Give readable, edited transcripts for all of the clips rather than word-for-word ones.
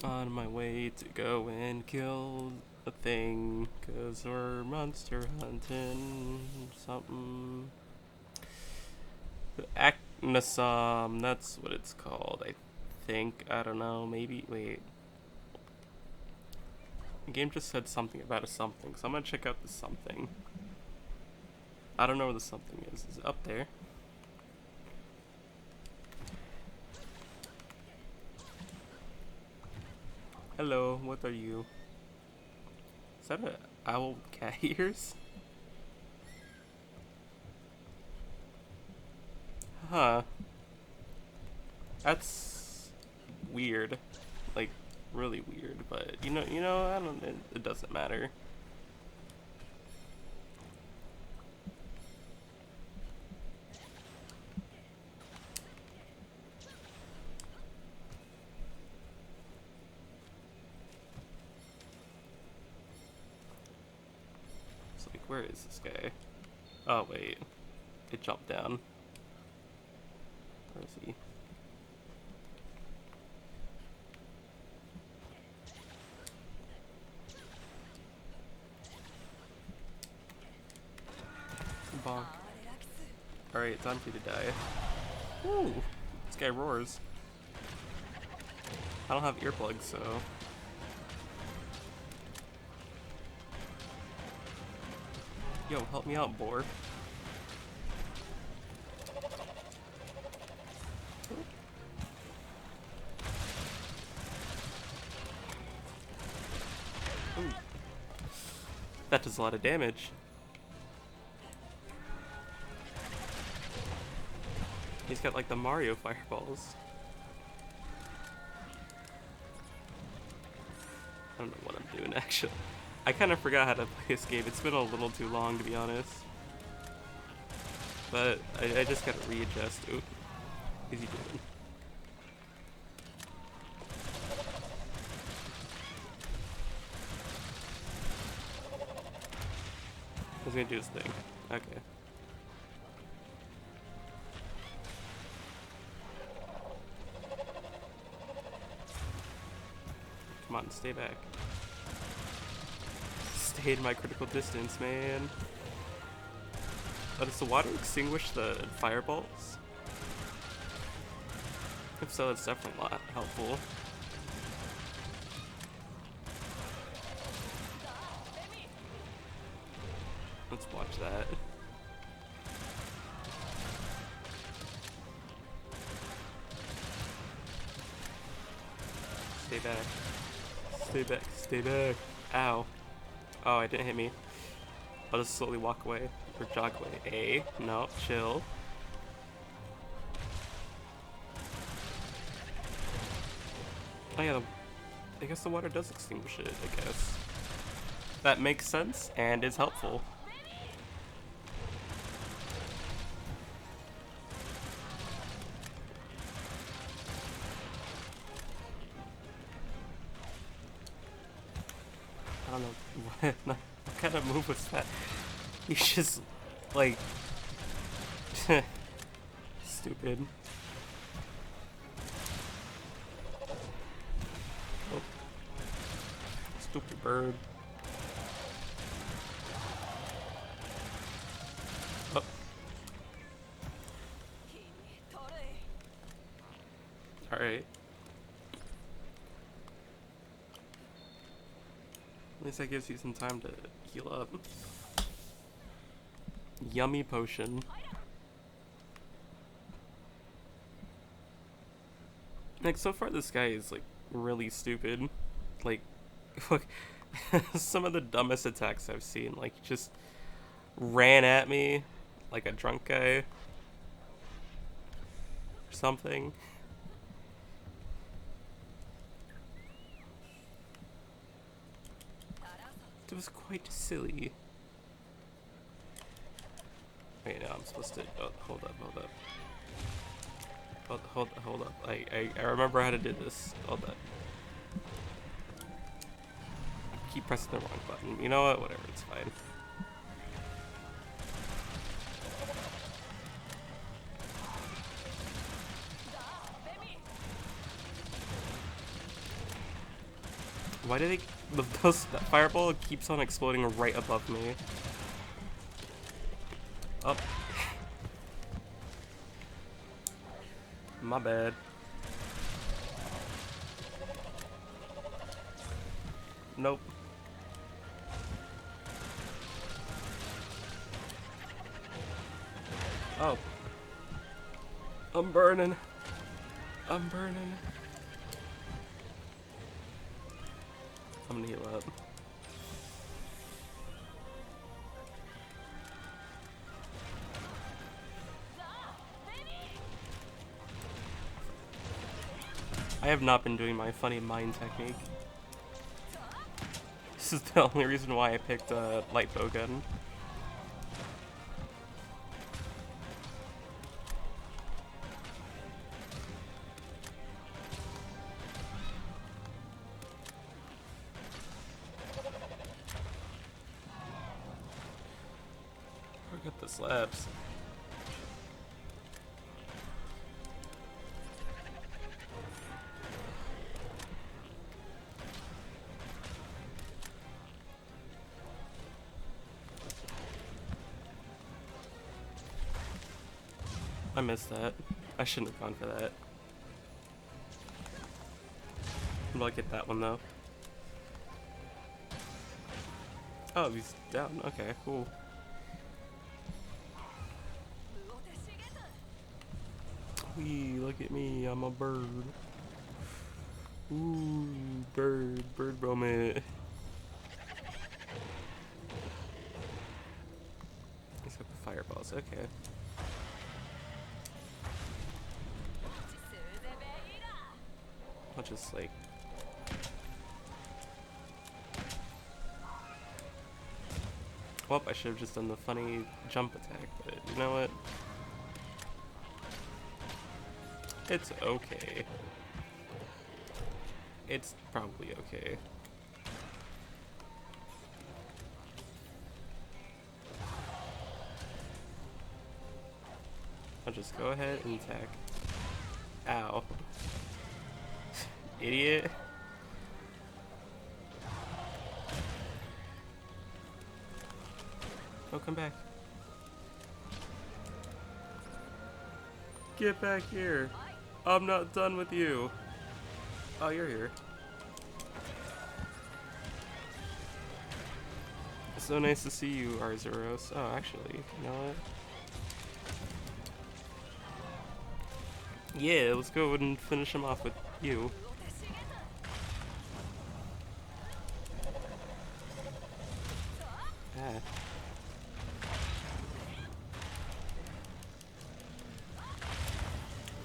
On my way to go and kill a thing, 'cause we're monster hunting something. Acnosome, that's what it's called, I think. I don't know, maybe. Wait. The game just said something about a something, so I'm gonna check out the something. I don't know where the something is. Is it up there? Hello, what are you? Is that a owl with cat ears? Huh. That's weird. Like, really weird, but I don't, it doesn't matter. It's like, where is this guy? Oh, wait. It jumped down. Where is he? Bonk. Alright, time for you to die. Ooh, this guy roars. I don't have earplugs, so... Yo, help me out, boar. Ooh. That does a lot of damage. He's got like the Mario fireballs. I don't know what I'm doing actually. I kind of forgot how to play this game. It's been a little too long to be honest. But I just gotta readjust. Ooh. What's he doing? He's gonna do his thing. Okay. Come on, stay back. Stay in my critical distance, man. Oh, does the water extinguish the fireballs? If so, it's definitely a lot helpful. Let's watch that. Stay back. Stay back. Stay back. Ow. Oh, it didn't hit me. I'll just slowly walk away. Or jog away. No, chill. Oh yeah, I guess the water does extinguish it, I guess. That makes sense and is helpful. I don't know what kind of move was that? He's just like stupid. Oh. Stupid bird. Oh. Alright. At least that gives you some time to heal up. Yummy potion. Like, so far this guy is, like, really stupid. Like, look, some of the dumbest attacks I've seen. Like, he just ran at me like a drunk guy. Or something. It was quite silly. Wait, no, I'm supposed to... Oh, hold up. Hold up. I remember how to do this. Hold up. Keep pressing the wrong button. You know what? Whatever, it's fine. Why do they... that fireball keeps on exploding right above me. Oh. My bad. Nope. Oh. I'm burning. I'm burning. I'm gonna heal up. I have not been doing my funny mine technique. This is the only reason why I picked a light bow gun. Forget the slabs. I missed that. I shouldn't have gone for that. I'll get that one though. Oh, he's down. Okay, cool. Wee, look at me, I'm a bird. Ooh, bird moment. He's got the fireballs, okay. I'll just like... Well, I should have just done the funny jump attack, but you know what? It's okay. It's probably okay. I'll just go ahead and attack. Ow. Idiot. Oh, come back. Get back here. I'm not done with you. Oh, you're here. It's so nice to see you, Arzuros. Oh, actually, you know what? Yeah, let's go and finish him off with you. Ah.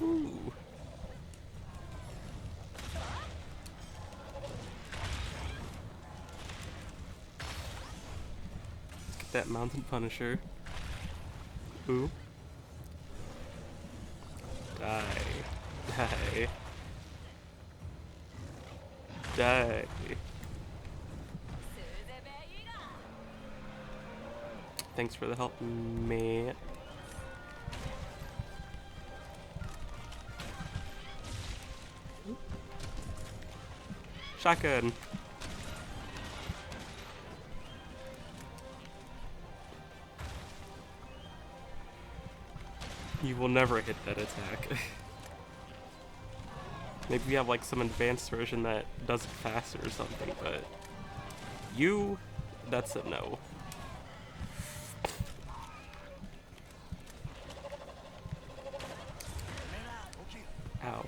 Ooh. Get that Mountain Punisher. Ooh. Die. Die. Die. Thanks for the help, mate. Shotgun. You will never hit that attack. Maybe we have like some advanced version that does it faster or something, but you, that's a no. Ow.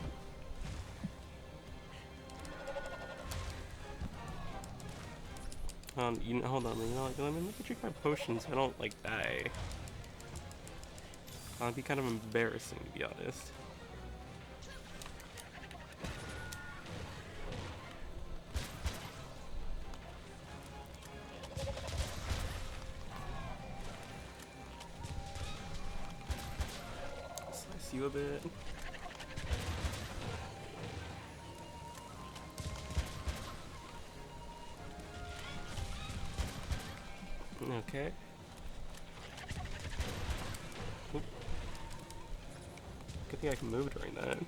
You know, hold on, you know, let me drink my potions. I don't like die. That'd be kind of embarrassing, to be honest. Slice you a bit. Okay. Oop. Good thing I can move during that.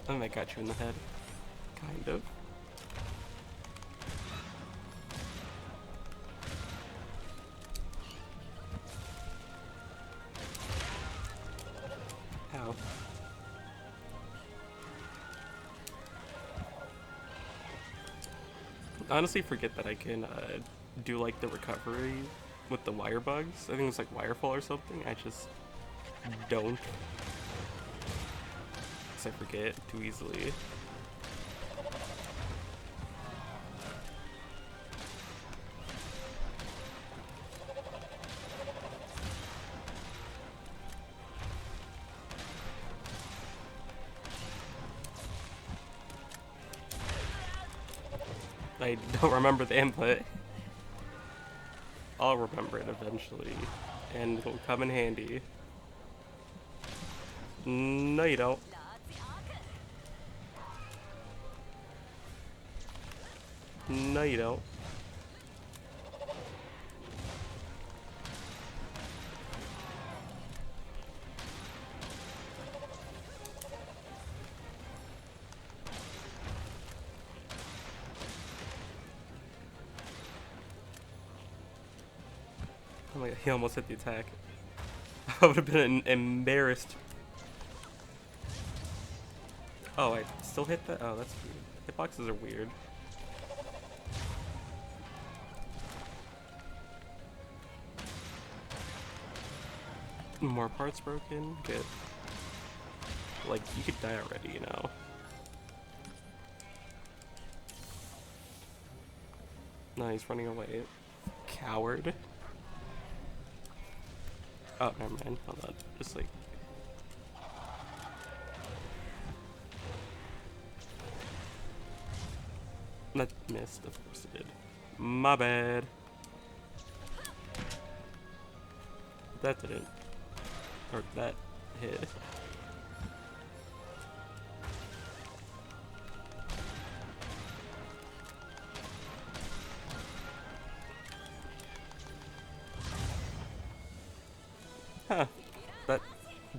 I might got you in the head. Kind of. Ow. I honestly forget that I can do like the recovery with the wire bugs. I think it's like Wirefall or something. I just don't. Because I forget too easily. I don't remember the input. I'll remember it eventually, and it'll come in handy. No, you don't. No, you don't. Oh my god, he almost hit the attack. I would have been embarrassed. Oh, I still hit that? Oh, that's weird. Hitboxes are weird. More parts broken? Good. Like, you could die already, you know. No, he's running away. Coward. Oh, never mind. Hold on. Just like... That missed, of course it did. My bad. That didn't. Or that hit. Huh. That...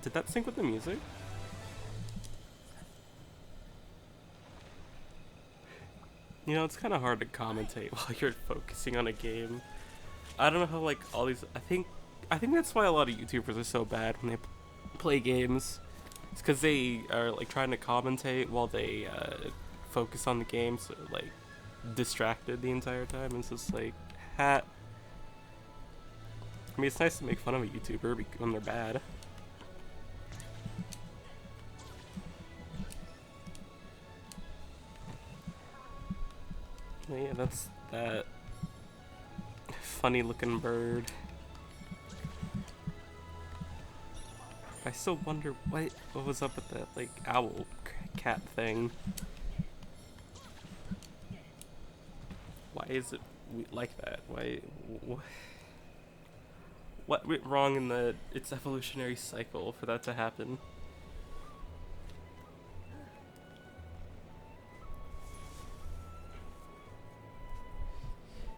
Did that sync with the music? You know, it's kind of hard to commentate while you're focusing on a game. I don't know how, like, all these... I think that's why a lot of YouTubers are so bad when they play games. It's because they are, like, trying to commentate while they focus on the game, so, like, distracted the entire time. It's just, like, hat. I mean, it's nice to make fun of a YouTuber when they're bad. But yeah, that's that funny looking bird. I still wonder what was up with that, like, owl cat thing. Why is it like that? Why? What went wrong in its evolutionary cycle for that to happen?